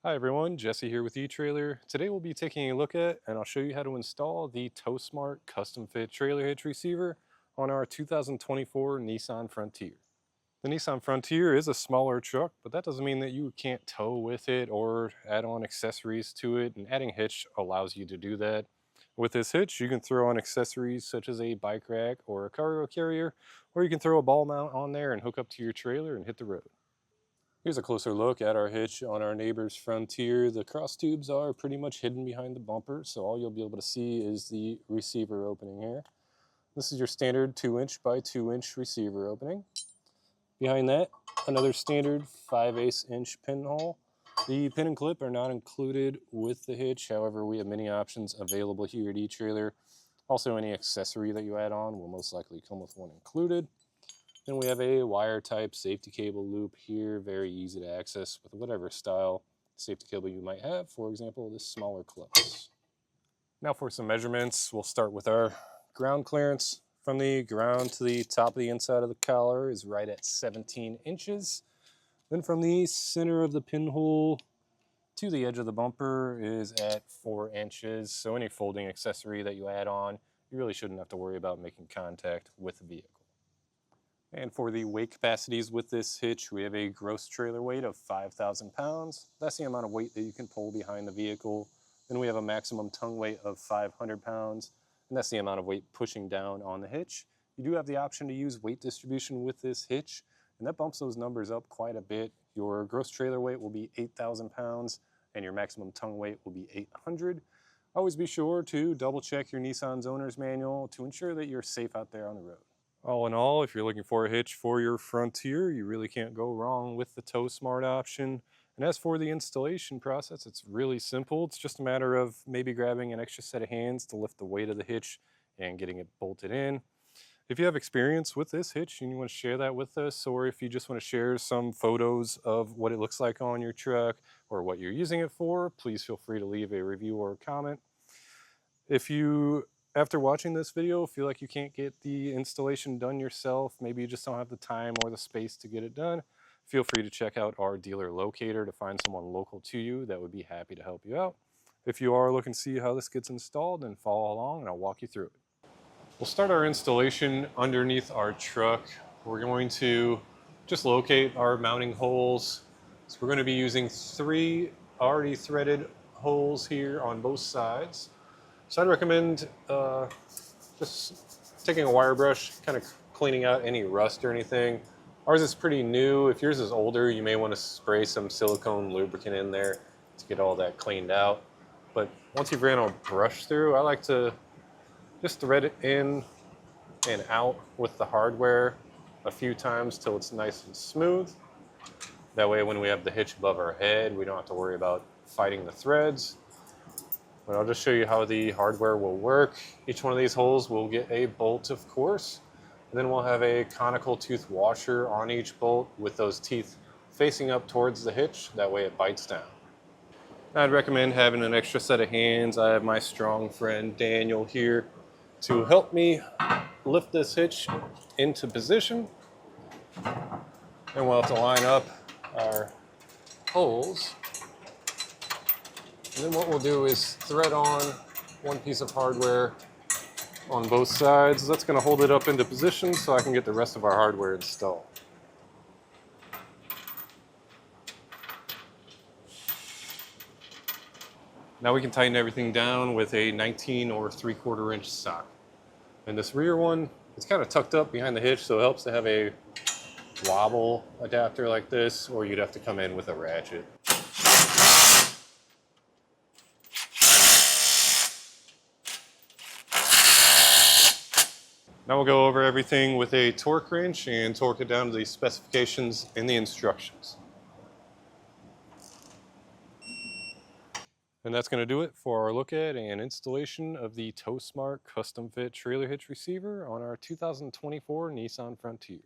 Hi everyone, Jesse here with eTrailer. Today we'll be taking a look at and I'll show you how to install the TowSmart custom fit trailer hitch receiver on our 2024 Nissan Frontier. The Nissan Frontier is a smaller truck, but that doesn't mean that you can't tow with it or add on accessories to it, and adding hitch allows you to do that. With this hitch, you can throw on accessories such as a bike rack or a cargo carrier, or you can throw a ball mount on there and hook up to your trailer and hit the road. Here's a closer look at our hitch on our neighbor's Frontier. The cross tubes are pretty much hidden behind the bumper, so all you'll be able to see is the receiver opening here. This is your standard 2" by 2" receiver opening. Behind that, another standard 5/8" pinhole. The pin and clip are not included with the hitch, however we have many options available here at eTrailer. Also, any accessory that you add on will most likely come with one included. Then we have a wire type safety cable loop here, very easy to access with whatever style safety cable you might have, for example, this smaller close. Now for some measurements, we'll start with our ground clearance. From the ground to the top of the inside of the collar is right at 17 inches. Then from the center of the pinhole to the edge of the bumper is at 4 inches. So any folding accessory that you add on, you really shouldn't have to worry about making contact with the vehicle. And for the weight capacities with this hitch, we have a gross trailer weight of 5,000 pounds. That's the amount of weight that you can pull behind the vehicle. Then we have a maximum tongue weight of 500 pounds, and that's the amount of weight pushing down on the hitch. You do have the option to use weight distribution with this hitch, and that bumps those numbers up quite a bit. Your gross trailer weight will be 8,000 pounds, and your maximum tongue weight will be 800. Always be sure to double check your Nissan's owner's manual to ensure that you're safe out there on the road. All in all, if you're looking for a hitch for your Frontier, you really can't go wrong with the TowSmart option. And as for the installation process, it's really simple. It's just a matter of maybe grabbing an extra set of hands to lift the weight of the hitch and getting it bolted in. If you have experience with this hitch and you want to share that with us, or if you just want to share some photos of what it looks like on your truck or what you're using it for, please feel free to leave a review or a comment. If you, after watching this video, feel like you can't get the installation done yourself, maybe you just don't have the time or the space to get it done, feel free to check out our dealer locator to find someone local to you that would be happy to help you out. If you are looking to see how this gets installed, then follow along and I'll walk you through it. We'll start our installation underneath our truck. We're going to just locate our mounting holes. So we're going to be using 3 already threaded holes here on both sides. So I'd recommend just taking a wire brush, kind of cleaning out any rust or anything. Ours is pretty new. If yours is older, you may want to spray some silicone lubricant in there to get all that cleaned out. But once you've ran a brush through, I like to just thread it in and out with the hardware a few times till it's nice and smooth. That way when we have the hitch above our head, we don't have to worry about fighting the threads. But I'll just show you how the hardware will work. Each one of these holes will get a bolt, of course, and then we'll have a conical tooth washer on each bolt with those teeth facing up towards the hitch. That way it bites down. I'd recommend having an extra set of hands. I have my strong friend Daniel here to help me lift this hitch into position. And we'll have to line up our holes. And then what we'll do is thread on one piece of hardware on both sides. That's going to hold it up into position so I can get the rest of our hardware installed. Now we can tighten everything down with a 19 or 3/4 inch socket. And this rear one, it's kind of tucked up behind the hitch, so it helps to have a wobble adapter like this, or you'd have to come in with a ratchet. Now we'll go over everything with a torque wrench and torque it down to the specifications in the instructions. And that's going to do it for our look at and installation of the TowSmart custom fit trailer hitch receiver on our 2024 Nissan Frontier.